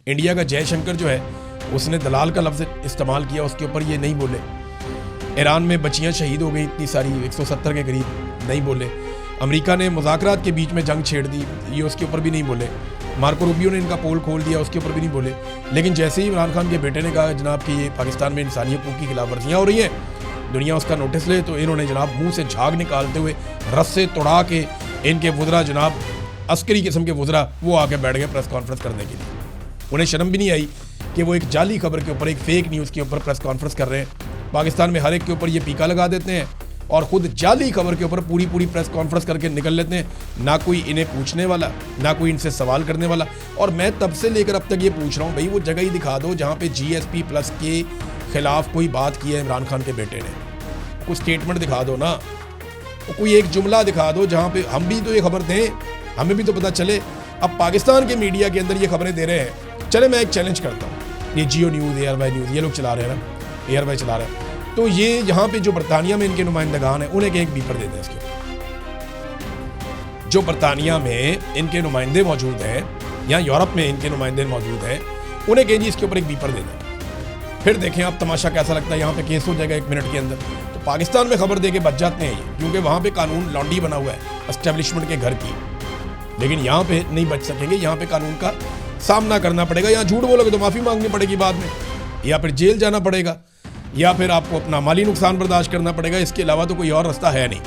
India का जयशंकर जो है उसने दलाल का लफ्ज़ इस्तेमाल किया, उसके ऊपर ये नहीं बोले। ईरान में बच्चियां शहीद हो गई इतनी सारी, 170 के करीब, नहीं बोले। अमेरिका ने मुज़ाकरात के बीच में जंग छेड़ दी, ये उसके ऊपर भी नहीं बोले। मार्को रूबियो ने इनका पोल खोल दिया, उसके ऊपर भी नहीं बोले। लेकिन जैसे ही इमरान खान के बेटे ने कहा जनाब कि ये पाकिस्तान में इंसानी हकूक़ की खिलाफ वर्जियाँ हो रही हैं, दुनिया उसका नोटिस ले, तो इन्होंने जनाब मुंह से झाग निकालते हुए रस्से तोड़ा के इनके वज़रा जनाब अस्करी किस्म के वज़रा वो आके बैठ गए प्रेस कॉन्फ्रेंस करने के लिए। उन्हें शर्म भी नहीं आई कि वो एक जाली खबर के ऊपर, एक फेक न्यूज़ के ऊपर प्रेस कॉन्फ्रेंस कर रहे हैं। पाकिस्तान में हर एक के ऊपर ये पीका लगा देते हैं और ख़ुद जाली खबर के ऊपर पूरी प्रेस कॉन्फ्रेंस करके निकल लेते हैं। ना कोई इन्हें पूछने वाला, ना कोई इनसे सवाल करने वाला। और मैं तब से लेकर अब तक ये पूछ रहा हूँ, भाई वो जगह ही दिखा दो जहाँ पे GSP+ के खिलाफ कोई बात की है इमरान खान के बेटे ने। कोई स्टेटमेंट दिखा दो ना, कोई एक जुमला दिखा दो जहाँ पे हम भी तो ये खबर दें, हमें भी तो पता चले। अब पाकिस्तान के मीडिया के अंदर ये खबरें दे रहे हैं। चले मैं एक चैलेंज करता हूँ, ये जियो न्यूज़, एयरवाई न्यूज़, ये लोग चला रहे हैं ना, एयरवाई चला रहे हैं, तो ये यहाँ पे जो बरतानिया में इनके नुमाइंदगान हैं उन्हें एक बीपर दे दें इसके ऊपर। जो बरतानिया में इनके नुमाइंदे मौजूद हैं या यूरोप में इनके नुमाइंदे मौजूद हैं, उन्हें कहें जी इसके ऊपर एक बीपर दे दें। फिर देखें आप तमाशा कैसा लगता है, यहाँ पे केस हो जाएगा 1 मिनट के अंदर। तो पाकिस्तान में खबर दे के बच जाते हैं ये, क्योंकि वहाँ पे कानून लॉन्डी बना हुआ है एस्टेब्लिशमेंट के घर की। लेकिन यहाँ पे नहीं बच सकेंगे, यहाँ पे कानून का सामना करना पड़ेगा। यहाँ झूठ बोलोगे तो माफ़ी मांगनी पड़ेगी बाद में, या फिर जेल जाना पड़ेगा, या फिर आपको अपना माली नुकसान बर्दाश्त करना पड़ेगा। इसके अलावा तो कोई और रास्ता है नहीं।